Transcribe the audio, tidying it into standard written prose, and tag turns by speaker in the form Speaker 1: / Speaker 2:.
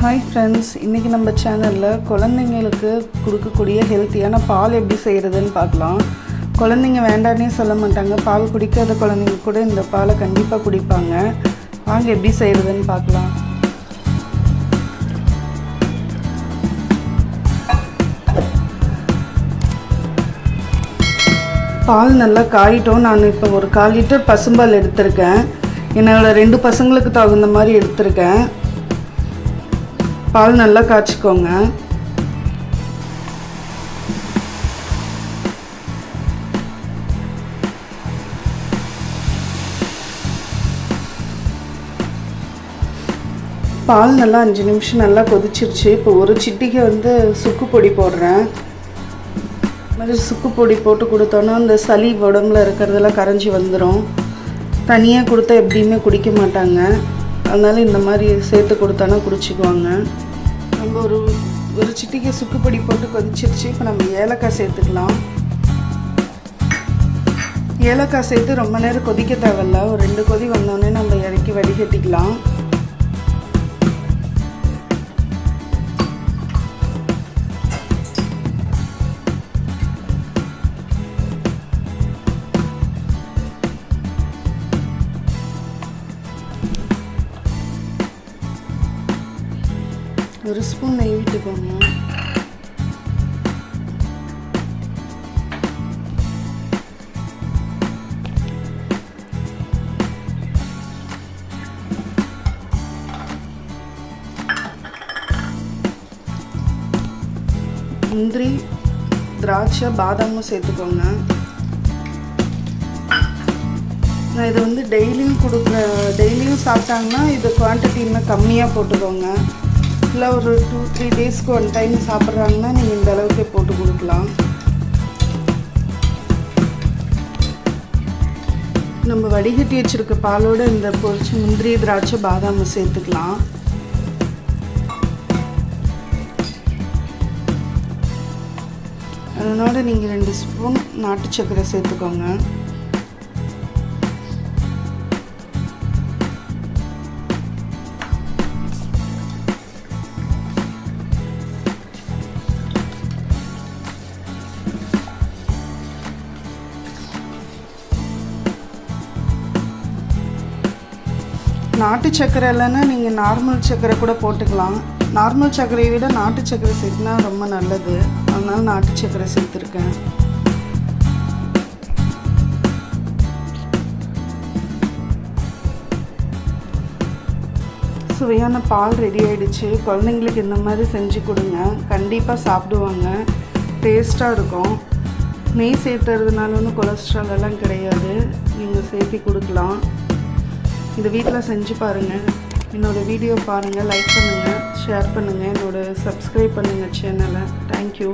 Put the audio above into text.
Speaker 1: Hi friends, இன்னைக்கு நம்ம சேனல்ல குழந்தைகளுக்கு கொடுக்கக்கூடிய ஹெல்த்தியான பால் எப்படி செய்யறதுன்னு பார்க்கலாம். குழந்தைங்க வேண்டானே சொல்ல மாட்டாங்க. பால் குடிக்காத குழந்தைங்க கூட இந்த பாலை கண்டிப்பா குடிப்பாங்க. வாங்க எப்படி செய்யறதுன்னு பார்க்கலாம். பால் நல்லா காயிட்டோம். நான் இப்போ ஒரு 1/4 லிட்டர் பசும்பால் எடுத்திருக்கேன். என்னோட 2 பசங்களுக்கு தகுந்த மாதிரி எடுத்திருக்கேன். பால் நல்லா காய்ச்சிக்கோங்க. பால் நல்லா 5 நிமிஷம் நல்லா கொதிச்சிருச்சு. இப்போ ஒரு சிட்டிகை சுக்கு பொடி போடுறேன். மாதிரி சுக்கு பொடி போட்டு கொடுத்தோன்னா அந்த சளி உடம்புல இருக்கிறதெல்லாம் கரைஞ்சி வந்துடும். தனியாக கொடுத்தா எப்படியுமே குடிக்க மாட்டாங்க. அதனால் இந்த மாதிரி சேர்த்து கொடுத்தோன்னா குடிச்சிக்குவாங்க. நம்ம ஒரு சிட்டிகை சுக்கு பொடி போட்டு கொதிச்சிருச்சு. இப்போ நம்ம ஏலக்காய் சேர்த்துக்கலாம். ஏலக்காய் சேர்த்து ரொம்ப நேரம் கொதிக்க தேவையில்ல. ஒரு 2 கொதி வந்தோடனே நம்ம இறக்கி வடிகட்டிக்கலாம். ஒரு ஸ்பூன் நெய் விட்டுக்கோங்க. முந்திரி, திராட்சை, பாதாமும் சேர்த்துக்கோங்க. நான் இது டெய்லியும் சாப்பிட்டாங்கன்னா இது குவான்டிட்டி இன்னும் கம்மியாக போட்டுக்கோங்க. இல்லை ஒரு 2-3 டேஸ்க்கு 1 டைம் சாப்பிட்றாங்கன்னா நீங்கள் இந்த அளவுக்கு போட்டு கொடுக்கலாம். நம்ம வடிகட்டி வச்சுருக்க பாலோடு இந்த பொரிச்சு முந்திரி, திராட்சை, பாதாம் சேர்த்துக்கலாம். அதனோட நீங்கள் 2 ஸ்பூன் நாட்டு சர்க்கரை சேர்த்துக்கோங்க. நாட்டு சர்க்கரை இல்லைன்னா நீங்கள் நார்மல் சர்க்கரை கூட போட்டுக்கலாம். நார்மல் சர்க்கரையை விட நாட்டு சர்க்கரை சேர்த்துனா ரொம்ப நல்லது. அதனால் நாட்டு சர்க்கரை சேர்த்துருக்கேன். சுவையான பால் ரெடி ஆகிடுச்சு. குழந்தைங்களுக்கு இந்த மாதிரி செஞ்சு கொடுங்க. கண்டிப்பாக சாப்பிடுவாங்க. டேஸ்ட்டாக இருக்கும். நெய் சேர்த்துறதுனால ஒன்றும் கொலஸ்ட்ரால் எல்லாம் கிடையாது. நீங்கள் சேர்த்து கொடுக்கலாம். இந்த வீட்டில் செஞ்சு பாருங்கள். என்னோடய வீடியோ பாருங்கள், லைக் பண்ணுங்கள், ஷேர் பண்ணுங்கள், சப்ஸ்கிரைப் பண்ணுங்கள் சேனலை. தேங்க்யூ.